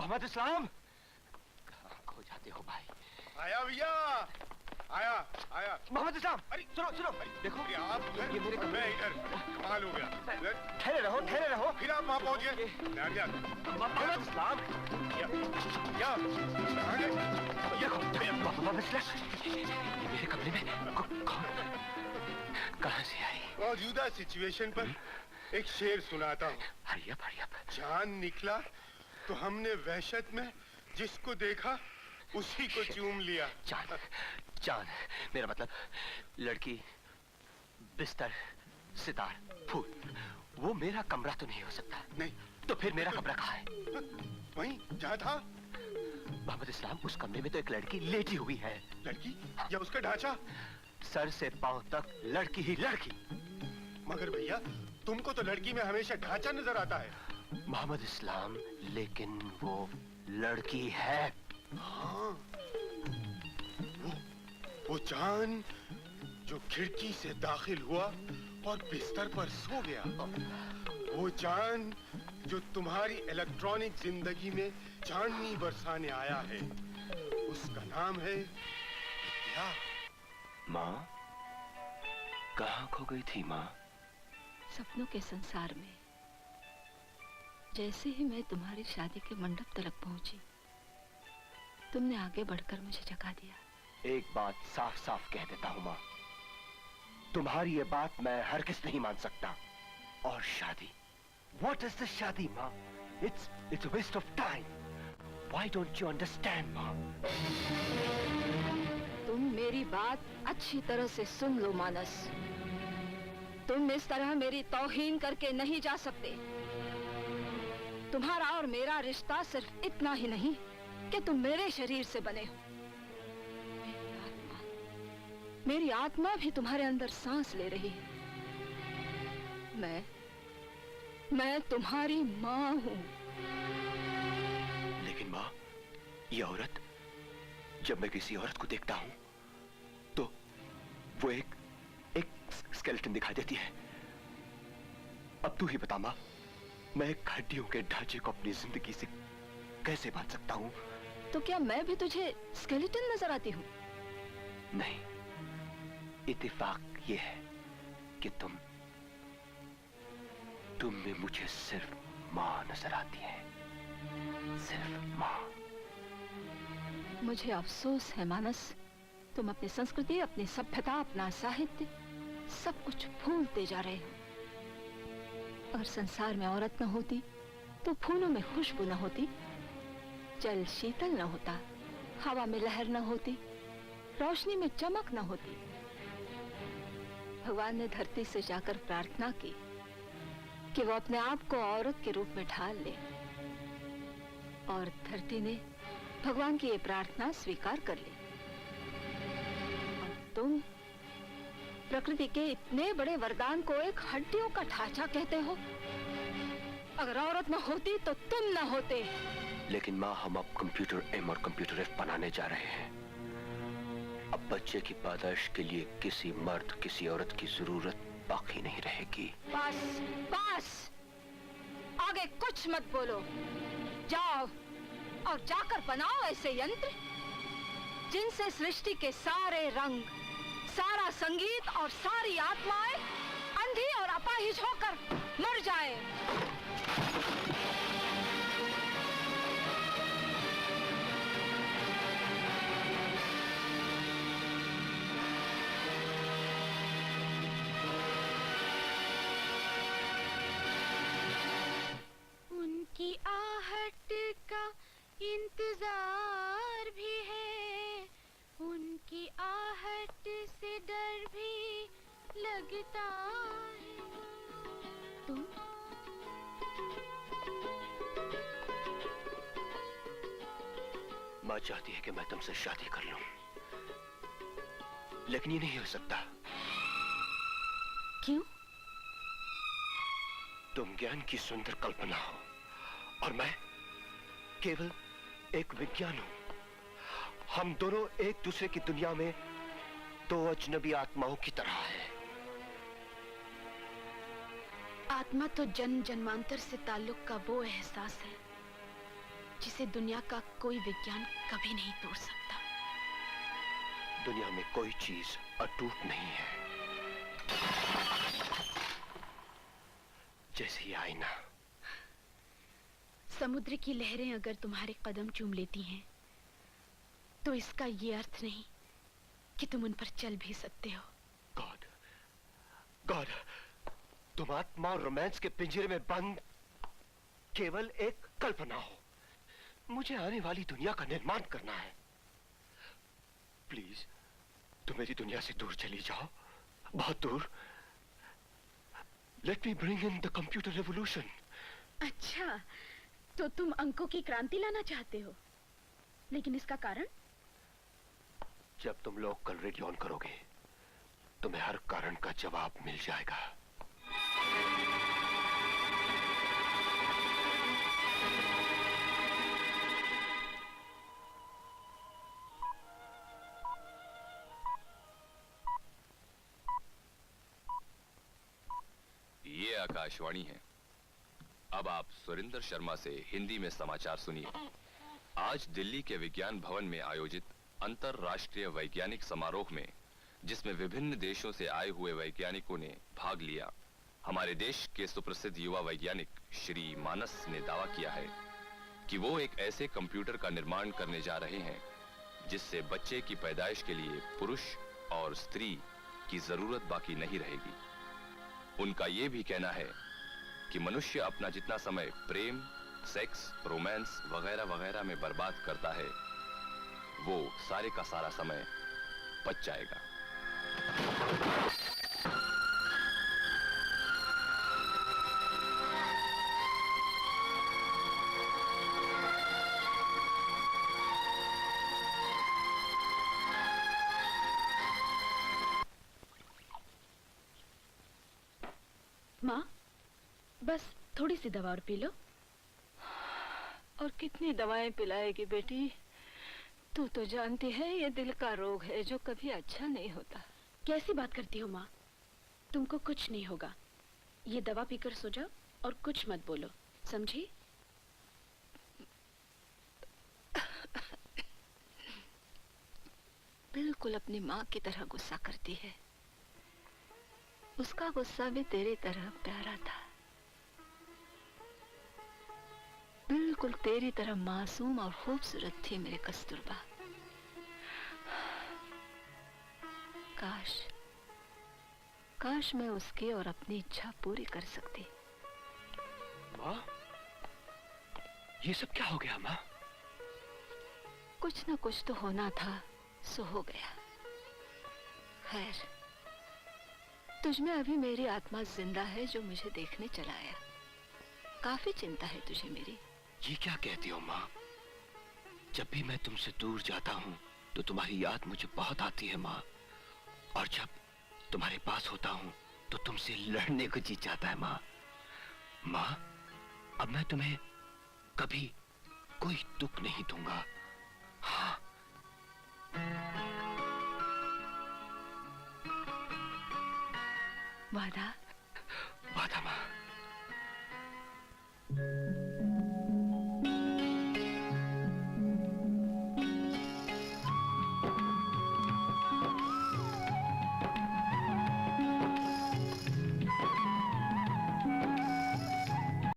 मोहम्मद इस्लाम, कहाँ खो जाते हो भाई? आया भैया, आया आया। मोहम्मद इस्लाम, अरे सुनो सुनो, देखो आप ये मेरे मैं इधर कमाल हो गया। ठहरे रहो, ठहरे रहो। फिर आप वहाँ पहुँच गए। मोहम्मद इस्लाम, क्या मोहम्मद इस्लाम, ये मेरे कमरे में कौन, कहाँ से आई? मौजूदा सिचुएशन पर एक शेर सुनाता हूँ। Hurry up. चांद निकला तो हमने वहशत में जिसको देखा उसी को चूम लिया। चांद, मेरा मतलब लड़की, बिस्तर, सितार, फूल, वो मेरा कमरा तो नहीं हो सकता। नहीं तो फिर मेरा कमरा कहाँ है? वहीं जहाँ था। मोहम्मद इस्लाम, उस कमरे में तो एक लड़की लेटी हुई है। लड़की या उसका ढांचा? सर से पांव तक लड़की ही लड़की। मगर भैया तुमको तो लड़की में हमेशा ढांचा नजर आता है। मोहम्मद इस्लाम, लेकिन वो लड़की है। हाँ, वो चांद जो खिड़की से दाखिल हुआ और बिस्तर पर सो गया, वो चांद जो तुम्हारी इलेक्ट्रॉनिक जिंदगी में चांदनी बरसाने आया है, उसका नाम है विद्या। माँ, कहाँ खो गई थी माँ? सपनों के संसार में। जैसे ही मैं तुम्हारी शादी के मंडप तक पहुंची, तुमने आगे बढ़कर मुझे जगा दिया। एक बात साफ साफ कह देता हूँ माँ, तुम्हारी ये बात मैं हरगिज़ नहीं मान सकता। और शादी, What is this शादी माँ? It's a waste of time. Why don't you understand माँ? तुम मेरी बात अच्छी तरह से सुन लो मानस। तुम इस तरह मेरी तौहीन करके नहीं जा सकते। तुम्हारा और मेरा रिश्ता सिर्फ इतना ही नहीं कि तुम मेरे शरीर से बने हो। मेरी आत्मा भी तुम्हारे अंदर सांस ले रही है। मैं तुम्हारी माँ हूँ। लेकिन माँ, ये औरत, जब मैं किसी औरत को देखता हूँ तो वो एक स्केलेटन दिखाई देती है। अब तू ही बता माँ, मैं एक हड्डियों के ढांचे को अपनी जिंदगी से कैसे बांध सकता हूँ? तो क्या मैं भी तुझे स्केलेटन नजर आती हूँ? नहीं, इत्तेफाक ये है कि तुम में मुझे सिर्फ माँ नजर आती है, सिर्फ माँ। मुझे अफसोस है मानस, तुम अपनी संस्कृति, अपनी सभ्यता, अपना साहित्य सब कुछ भूलते जा रहे हो। अगर संसार में औरत न होती तो फूलों में खुशबू न होती, जल शीतल न होता, हवा में लहर न होती, रोशनी में चमक न होती। भगवान ने धरती से जाकर प्रार्थना की कि वो अपने आप को औरत के रूप में ढाल ले, और धरती ने भगवान की ये प्रार्थना स्वीकार कर ली। और तुम प्रकृति के इतने बड़े वरदान को एक हड्डियों का ढांचा कहते हो। अगर औरत न होती तो तुम न होते। लेकिन माँ, हम अब कंप्यूटर एम और कंप्यूटर एफ बनाने जा रहे हैं। अब बच्चे की पैदाइश के लिए किसी मर्द, किसी औरत की जरूरत बाकी नहीं रहेगी। बस बस, आगे कुछ मत बोलो। जाओ और जाकर बनाओ ऐसे यंत्र जिनसे सृष्टि के सारे रंग, सारा संगीत और सारी आत्माएं अंधी और अपाहिज होकर मर जाए। उनकी आहट का इंतजार भी है, उनकी आहट से डर भी लगता है। तुम माँ चाहती है कि मैं तुमसे शादी कर लूं, लेकिन ये नहीं हो सकता। क्यों? तुम ज्ञान की सुंदर कल्पना हो और मैं केवल एक विज्ञान हूं। हम दोनों एक दूसरे की दुनिया में दो अजनबी आत्माओं की तरह हैं। आत्मा तो जन्म जन्मांतर से ताल्लुक का वो एहसास है जिसे दुनिया का कोई विज्ञान कभी नहीं तोड़ सकता। दुनिया में कोई चीज अटूट नहीं है, जैसे ये आईना। समुद्र की लहरें अगर तुम्हारे कदम चूम लेती हैं, तो इसका ये अर्थ नहीं कि तुम उन पर चल भी सकते हो। गॉड, गॉड, तुम आत्मा और रोमांस के पिंजरे में बंद केवल एक कल्पना हो। मुझे आने वाली दुनिया का निर्माण करना है। प्लीज, तुम मेरी दुनिया से दूर चली जाओ, बहुत दूर। Let me bring in the computer revolution. अच्छा, तो तुम अंकों की क्रांति लाना चाहते हो, लेकिन इसका कारण? जब तुम लोग कल रेडियो ऑन करोगे, तुम्हें हर कारण का जवाब मिल जाएगा। ये आकाशवाणी है। अब आप सुरेंद्र शर्मा से हिंदी में समाचार सुनिए। आज दिल्ली के विज्ञान भवन में आयोजित अंतरराष्ट्रीय वैज्ञानिक समारोह में, जिसमें विभिन्न देशों से आए हुए वैज्ञानिकों ने भाग लिया, हमारे देश के सुप्रसिद्ध युवा वैज्ञानिक श्री मानस ने दावा किया है कि वो एक ऐसे कंप्यूटर का निर्माण करने जा रहे हैं जिससे बच्चे की पैदाइश के लिए पुरुष और स्त्री की जरूरत बाकी नहीं रहेगी। उनका ये भी कहना है कि मनुष्य अपना जितना समय प्रेम, सेक्स, रोमांस वगैरह वगैरह में बर्बाद करता है, वो सारे का सारा समय बच जाएगा। माँ, बस थोड़ी सी दवा और पी लो। और कितनी दवाएं पिलाएगी बेटी? तू तो जानती है ये दिल का रोग है जो कभी अच्छा नहीं होता। कैसी बात करती हो माँ? तुमको कुछ नहीं होगा। ये दवा पीकर सो जाओ और कुछ मत बोलो, समझी? बिल्कुल अपनी माँ की तरह गुस्सा करती है। उसका गुस्सा भी तेरी तरह प्यारा था, बिल्कुल तेरी तरह मासूम और खूबसूरत थी मेरे कस्तूरबा। काश काश मैं उसकी और अपनी इच्छा पूरी कर सकती। माँ, ये सब क्या हो गया माँ? कुछ ना कुछ तो होना था, सो हो गया। खैर, तुझमें अभी मेरी आत्मा जिंदा है जो मुझे देखने चला आया। काफी चिंता है तुझे मेरी। ये क्या कहती हो माँ? जब भी मैं तुमसे दूर जाता हूँ तो तुम्हारी याद मुझे बहुत आती है माँ, और जब तुम्हारे पास होता हूँ तो तुमसे लड़ने को जी चाहता है माँ। माँ, अब मैं तुम्हें कभी कोई दुख नहीं दूंगा। हाँ। वादा? वादा माँ।